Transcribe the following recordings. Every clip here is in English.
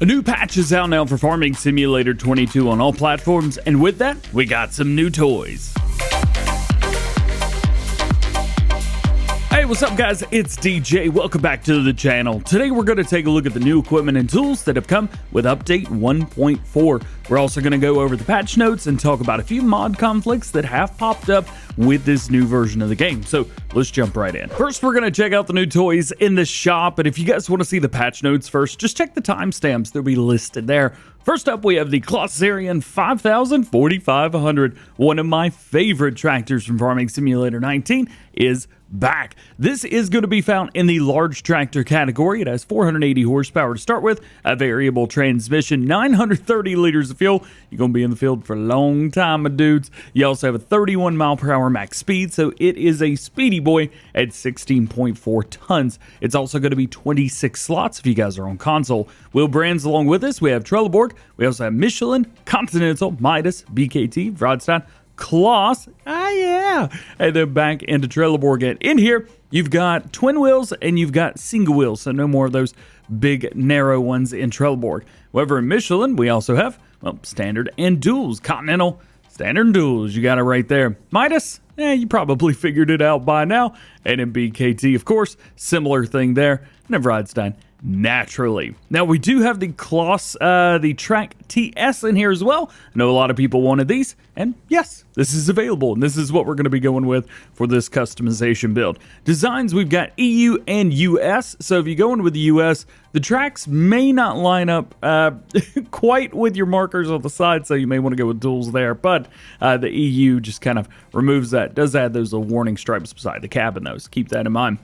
A new patch is out now for Farming Simulator 22 on all platforms, and with that, we got some new toys. Hey, what's up guys? It's DJ. Welcome back to the channel. Today we're going to take a look at the new equipment and tools that have come with update 1.4. We're also going to go over the patch notes and talk about a few mod conflicts that have popped up with this new version of the game. So let's jump right in. First, we're going to check out the new toys in the shop, and if you guys want to see the patch notes first, just check the timestamps. They'll be listed there. First up, we have the XERION 5000-4500. One of my favorite tractors from Farming Simulator 19 is back. This is going to be found in the large tractor category. It has 480 horsepower to start with, a variable transmission, 930 liters of fuel. You're going to be in the field for a long time, my dudes. You also have a 31 mile per hour max speed, so it is a speedy boy at 16.4 tons. It's also going to be 26 slots if you guys are on console. Wheel brands along with this, we have Trelleborg, we also have Michelin, Continental, Midas, BKT, Vrodstan, CLAAS, and then back into Trelleborg again. In here, you've got twin wheels and you've got single wheels, so no more of those big, narrow ones in Trelleborg. However, in Michelin, we also have, well, standard and duals. Continental, standard and duals, you got it right there. Midas, you probably figured it out by now. And in BKT, of course, similar thing there. And Vrodstan, naturally. Now we do have the CLAAS, the Track TS in here as well. I know a lot of people wanted these, and yes, this is available, and this is what we're going to be going with for this customization build. Designs, we've got EU and US, so if you go in with the US, the tracks may not line up quite with your markers on the side, so you may want to go with duals there, but the EU just kind of removes that. Does add those little warning stripes beside the cabin, though, so keep that in mind.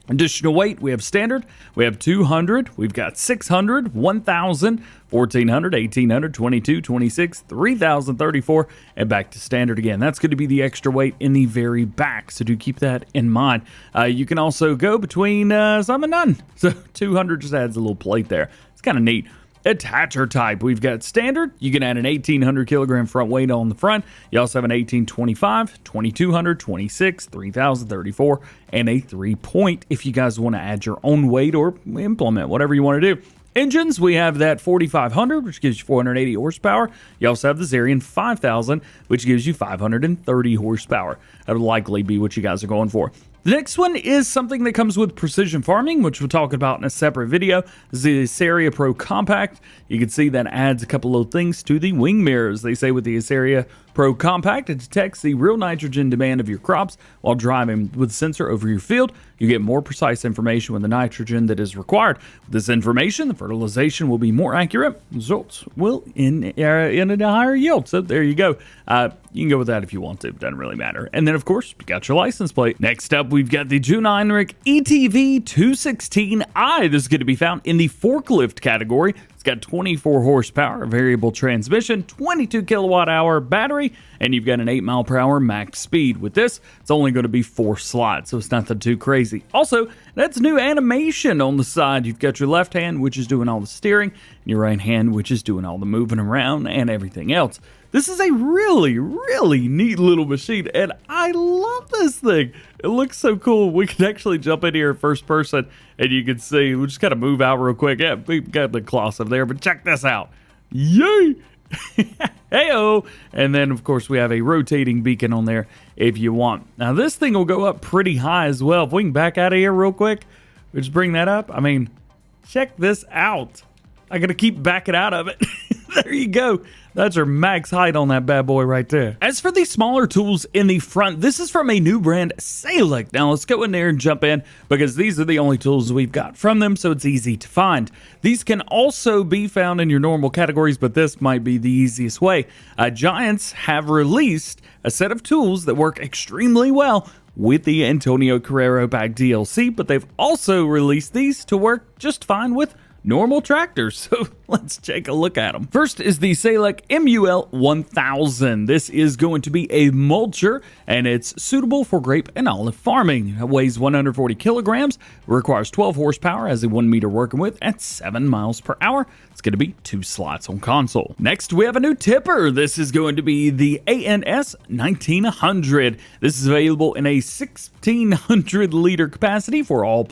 Additional weight, we have standard, we have 200, we've got 600, 1000, 1400, 1800, 22, 26, 3000, 34, and back to standard again. That's going to be the extra weight in the very back, so do keep that in mind. You can also go between some and none, so 200 just adds a little plate there. It's kind of neat. Attacher type, we've got standard. You can add an 1800 kilogram front weight on the front. You also have an 1825, 2200, 26, 3000, 34, and a 3-point if you guys want to add your own weight or implement whatever you want to do. Engines, we have that 4500, which gives you 480 horsepower. You also have the XERION 5000, which gives you 530 horsepower. That would likely be what you guys are going for. The next one is something that comes with precision farming, which we'll talk about in a separate video. This is the XERIA Pro Compact. You can see that adds a couple of things to the wing mirrors. They say with the XERIA Pro Compact, it detects the real nitrogen demand of your crops while driving with a sensor over your field. You get more precise information with the nitrogen that is required. With this information, the fertilization will be more accurate. Results will in a higher yield. So there you go. You can go with that if you want to. It doesn't really matter. And then, of course, you got your license plate. Next up, we've got the Jungheinrich ETV 216i. This is going to be found in the forklift category. It's got 24 horsepower, variable transmission, 22 kilowatt hour battery, and you've got an 8 mile per hour max speed. With this, it's only going to be 4 slots, so it's nothing too crazy. Also, that's new animation on the side. You've got your left hand, which is doing all the steering, and your right hand, which is doing all the moving around and everything else. This is a really, really neat little machine, and I love this thing. It looks so cool. We can actually jump in here first person, and you can see, we'll just kind of move out real quick. Yeah, we've got the CLAAS up there, but check this out. Yay! Heyo! And then, of course, we have a rotating beacon on there if you want. Now, this thing will go up pretty high as well. If we can back out of here real quick, we just bring that up. I mean, check this out. I got to keep backing out of it. There you go. That's our max height on that bad boy right there. As for the smaller tools in the front, this is from a new brand, Salek. Now let's go in there and jump in because these are the only tools we've got from them, so it's easy to find. These can also be found in your normal categories, but this might be the easiest way. Giants have released a set of tools that work extremely well with the Antonio Carrero back DLC, but they've also released these to work just fine with normal tractors, so let's take a look at them. First is the Salek MUL-1000. This is going to be a mulcher, and it's suitable for grape and olive farming. It weighs 140 kilograms, requires 12 horsepower, has a 1 meter working width at 7 miles per hour. It's going to be 2 slots on console. Next, we have a new tipper. This is going to be the ANS-1900. This is available in a 1600 liter capacity for all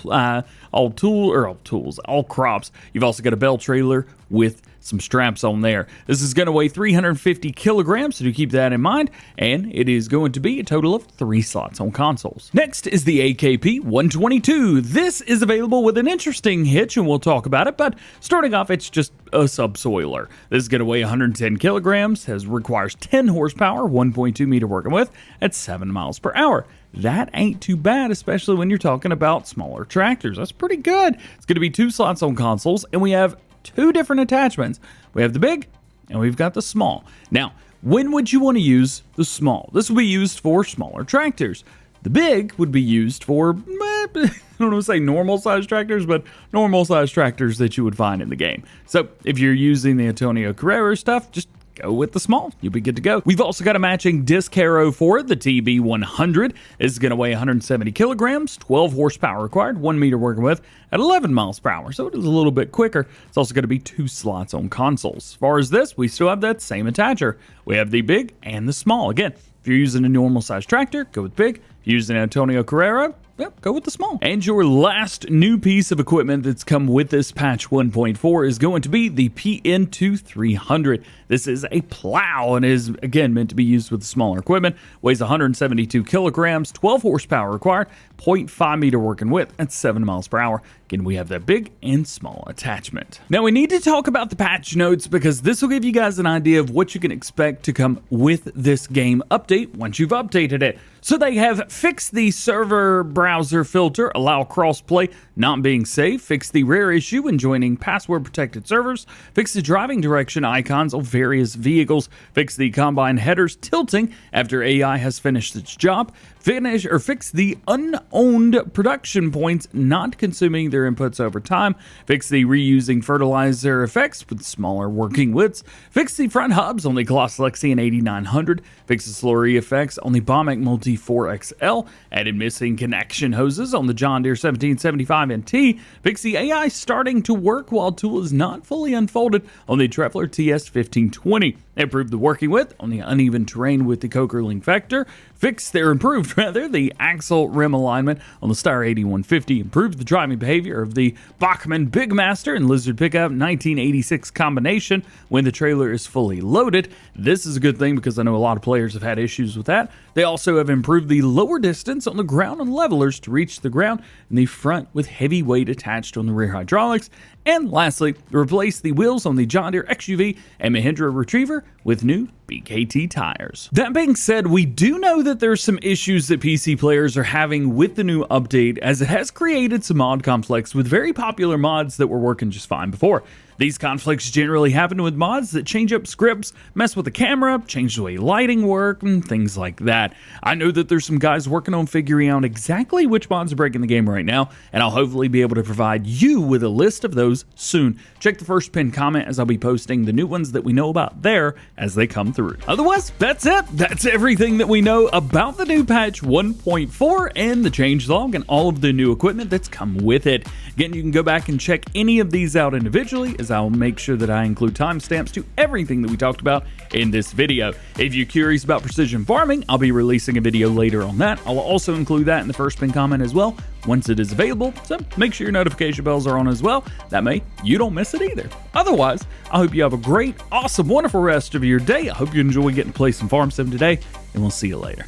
crops. You've also got a bell trailer with some straps on there. This is going to weigh 350 kilograms, so do keep that in mind, and it is going to be a total of 3 slots on consoles. Next is the AKP-122. This is available with an interesting hitch, and we'll talk about it, but starting off, it's just a subsoiler. This is going to weigh 110 kilograms, requires 10 horsepower, 1.2 meter working width at 7 miles per hour. That ain't too bad, especially when you're talking about smaller tractors. That's pretty good. It's going to be 2 slots on consoles, and we have 2 different attachments. We have the big and we've got the small. Now, when would you want to use the small? This will be used for smaller tractors. The big would be used for, I don't want to say normal size tractors, but normal size tractors that you would find in the game. So if you're using the Antonio Carrera stuff, just go with the small. You'll be good to go. We've also got a matching disc harrow for it, the TB-100. It's going to weigh 170 kilograms, 12 horsepower required, 1 meter working width at 11 miles per hour, so it is a little bit quicker. It's also going to be 2 slots on consoles. As far as this, we still have that same attacher. We have the big and the small. Again, if you're using a normal size tractor, go with big. If you're using an Antonio Carrera, yep, go with the small. And your last new piece of equipment that's come with this patch 1.4 is going to be the PN2-300. This is a plow and is, again, meant to be used with smaller equipment. Weighs 172 kilograms, 12 horsepower required, 0.5 meter working width at 7 miles per hour. Again, we have that big and small attachment. Now, we need to talk about the patch notes because this will give you guys an idea of what you can expect to come with this game update once you've updated it. So they have fixed the server browser filter, allow crossplay not being safe, fixed the rare issue in joining password protected servers, fixed the driving direction icons of various vehicles, fixed the combine headers tilting after AI has finished its job, fix the unowned production points not consuming their inputs over time, fix the reusing fertilizer effects with smaller working widths, fix the front hubs on the CLAAS Lexi 8900, fix the slurry effects on the Bommek Multi 4XL, added missing connection hoses on the John Deere 1775 NT, fix the AI starting to work while tool is not fully unfolded on the Trefler TS 1520, improved the working width on the uneven terrain with the Coker Link Vector, improved the axle rim alignment on the Steyr 8150, improved the driving behavior of the Bachmann Big Master and Lizard Pickup 1986 combination when the trailer is fully loaded. This is a good thing because I know a lot of players have had issues with that. They also have improved the lower distance on the ground on levelers to reach the ground in the front with heavy weight attached on the rear hydraulics. And lastly, replace the wheels on the John Deere XUV and Mahindra Retriever with new BKT tires. That being said, we do know that there's some issues that PC players are having with the new update, as it has created some mod conflicts with very popular mods that were working just fine before. These conflicts generally happen with mods that change up scripts, mess with the camera, change the way lighting work, and things like that. I know that there's some guys working on figuring out exactly which mods are breaking the game right now, and I'll hopefully be able to provide you with a list of those soon. Check the first pinned comment as I'll be posting the new ones that we know about there as they come through. Otherwise, that's it. That's everything that we know about the new patch 1.4 and the changelog and all of the new equipment that's come with it. Again, you can go back and check any of these out individually, as I'll make sure that I include timestamps to everything that we talked about in this video. If you're curious about precision farming, I'll be releasing a video later on that. I'll also include that in the first pinned comment as well once it is available, so make sure your notification bells are on as well. That way you don't miss it either. Otherwise, I hope you have a great, awesome, wonderful rest of your day. I hope you enjoy getting to play some Farm Sim today, and we'll see you later.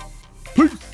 Peace!